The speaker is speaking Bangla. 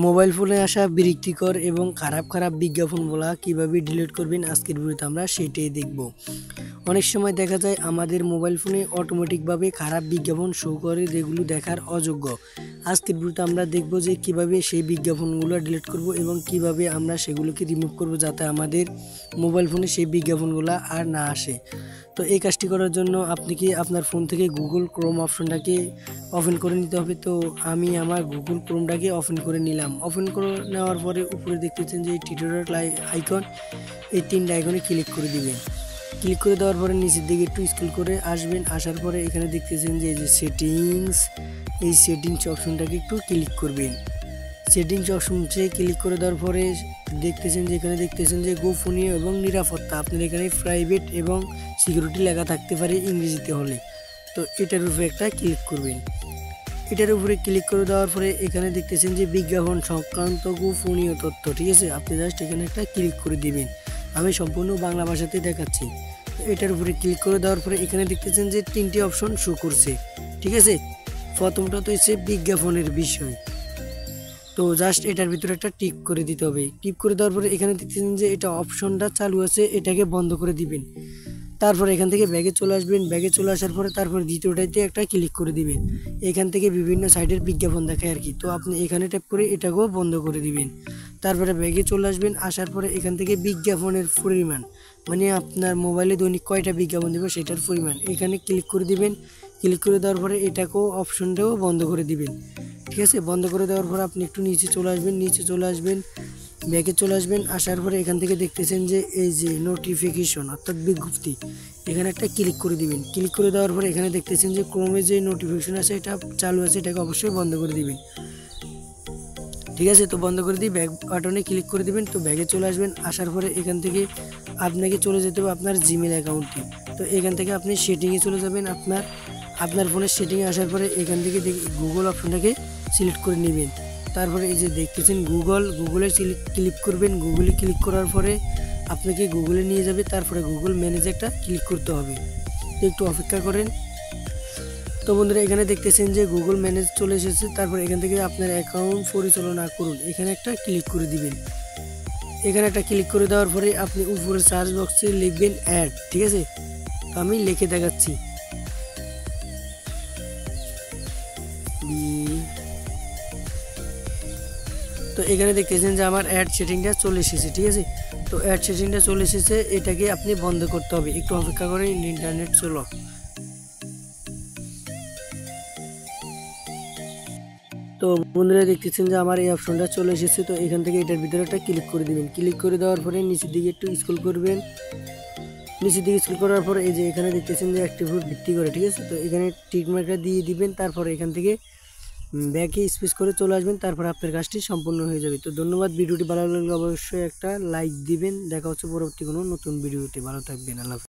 মোবাইল ফোনে আসা বিরক্তিকর এবং খারাপ বিজ্ঞাপনগুলা কিভাবে ডিলিট করবেন আজকের ভিডিওতে আমরা সেটাই দেখব। অনেক সময় দেখা যায় আমাদের মোবাইল ফোনে অটোমেটিকভাবে খারাপ বিজ্ঞাপন শো করে, যেগুলো দেখার অযোগ্য। আজকের ভিডিওতে আমরা দেখব যে কিভাবে সেই বিজ্ঞাপনগুলো ডিলিট করব এবং কিভাবে আমরা সেগুলোকে রিমুভ করব যাতে আমাদের মোবাইল ফোনে সেই বিজ্ঞাপনগুলো আর না আসে। তো এই কাজটি করার জন্য আপনি কি আপনার ফোন থেকে গুগল ক্রোম অপশনটাকে ওপেন করে নিতে হবে। তো আমি আমার গুগল ক্রোমটাকে ওপেন করে নিলাম। ওপেন করে নেওয়ার পরে উপরে দেখতেছেন যে এই টিউটোরিয়াল আইকন, এই তিনটা আইকনে ক্লিক করে দিবেন। ক্লিক করে দেওয়ার পরে নিচের দিকে একটু স্ক্রল করে আসবেন। আসার পরে এখানে দেখতেছেন যে এই যে সেটিংস, এই সেটিংস অপশনটাকে একটু ক্লিক করবেন। সেটিংস অপশনসে ক্লিক করে দেওয়ার পরে দেখতেছেন যে এখানে দেখতেছেন যে গোপনীয় এবং নিরাপত্তা, আপনার এখানে প্রাইভেট এবং সিকিউরিটি লেখা থাকতে পারে ইংরেজিতে হলে। তো এটার উপরে একটা ক্লিক করবেন। এটার উপরে ক্লিক করে দেওয়ার পরে এখানে দেখতেছেন যে বিজ্ঞাপন সংক্রান্ত গোপনীয় তথ্য, ঠিক আছে। আপনি জাস্ট এখানে একটা ক্লিক করে দিবেন। আমি সম্পূর্ণ বাংলা ভাষাতে দেখাচ্ছি। এটার উপরে ক্লিক করে দেওয়ার পরে এখানে দেখতেছেন যে তিনটি অপশন শো করছে, ঠিক আছে। প্রথমটা তো হচ্ছে বিজ্ঞাপনের বিষয়, তো জাস্ট এটার ভিতরে একটা টিক করে দিতে হবে। টিক করে দেওয়ার পরে এখানে দেখতেছেন যে এটা অপশনটা চালু আছে, এটাকে বন্ধ করে দিবেন। তারপর এখান থেকে ব্যাগে চলে আসবেন। ব্যাগে চলে আসার পরে তারপর দ্বিতীয়টাতে একটা ক্লিক করে দিবেন। এখান থেকে বিভিন্ন সাইটের বিজ্ঞাপন দেখায় আর কি, তো আপনি এখানে ট্যাপ করে এটাকেও বন্ধ করে দিবেন। তারপরে ব্যাগে চলে আসবেন। আসার পরে এখান থেকে বিজ্ঞাপনের পরিমাণ, মানে আপনার মোবাইলে দৈনিক কয়টা বিজ্ঞাপন দেবে সেটার পরিমাণ এখানে ক্লিক করে দিবেন। ক্লিক করে দেওয়ার পরে এটাকেও অপশনটাও বন্ধ করে দিবেন, ঠিক আছে। বন্ধ করে দেওয়ার পর আপনি একটু নিচে চলে আসবেন। নিচে চলে আসবেন, ব্যাকে চলে আসবেন। আসার পরে এখান থেকে দেখতেছেন যে এই যে নোটিফিকেশন অর্থাৎ বিজ্ঞপ্তি, এখানে একটা ক্লিক করে দিবেন। ক্লিক করে দেওয়ার পরে এখানে দেখতেছেন যে ক্রোমে যে নোটিফিকেশন আছে এটা চালু আছে, এটাকে অবশ্যই বন্ধ করে দিবেন, ঠিক আছে। তো বন্ধ করে দিয়ে ব্যাক বাটনে ক্লিক করে দিবেন। তো ব্যাগে চলে আসবেন। আসার পরে এখান থেকে আপনাকে চলে যেতে হবে আপনার জিমেল অ্যাকাউন্টে। তো এখান থেকে আপনি সেটিংয়ে চলে যাবেন। আপনার ফোনের সেটিংয়ে আসার পরে এখান থেকে গুগল অপশনটাকে সিলেক্ট করে নেবেন। তারপরে এই যে দেখতেছেন গুগলে ক্লিক করবেন। গুগলে ক্লিক করার পরে আপনাকে গুগলে নিয়ে যাবে। তারপরে গুগল ম্যানেজারটা ক্লিক করতে হবে, তো একটু অপেক্ষা করেন। তো বন্ধুরা এখানে দেখতেছেন যে গুগল ম্যানেজ চলে এসেছে। তারপর এখান থেকে আপনার অ্যাকাউন্ট পরিচালনা করুন, এখানে একটা ক্লিক করে দিবেন। এখানে একটা ক্লিক করে দেওয়ার পরে আপনি উপরে সার্চ বক্সে লিখবেন অ্যাড, ঠিক আছে। তো আমি লিখে দেখাচ্ছি, তো এখানে দেখতেছেন যে আমার অ্যাড সেটিংটা চলে এসেছে, ঠিক আছে। তো অ্যাড সেটিংটা চলে এসেছে, এটাকে আপনি বন্ধ করতে হবে। একটু অপেক্ষা করে ইন্টারনেট চলো। তো বন্ধুরা দেখতেছেন যে আমার এই অপশনটা চলে এসেছে। তো এখান থেকে এটার ভিতরে একটা ক্লিক করে দিবেন। ক্লিক করে দেওয়ার পরে নিচের দিকে একটু স্ক্রল করবেন। নিচের দিকে স্ক্রল করার পরে এই যে এখানে দেখতেছেন যে অ্যাক্টিভ ভিত্তি করে, ঠিক আছে। তো এখানে টিক মার্কটা দিয়ে দিবেন। তারপরে এখান থেকে ব্যাকে স্পেস করে চলে আসবেন। তারপর আপনার কাজটি সম্পূর্ণ হয়ে যাবে। তো ধন্যবাদ। ভিডিওটি ভালো লাগলে অবশ্যই একটা লাইক দিবেন। দেখা হচ্ছে পরবর্তী কোনো নতুন ভিডিওতে। ভালো থাকবেন। আল্লাহ হাফেজ।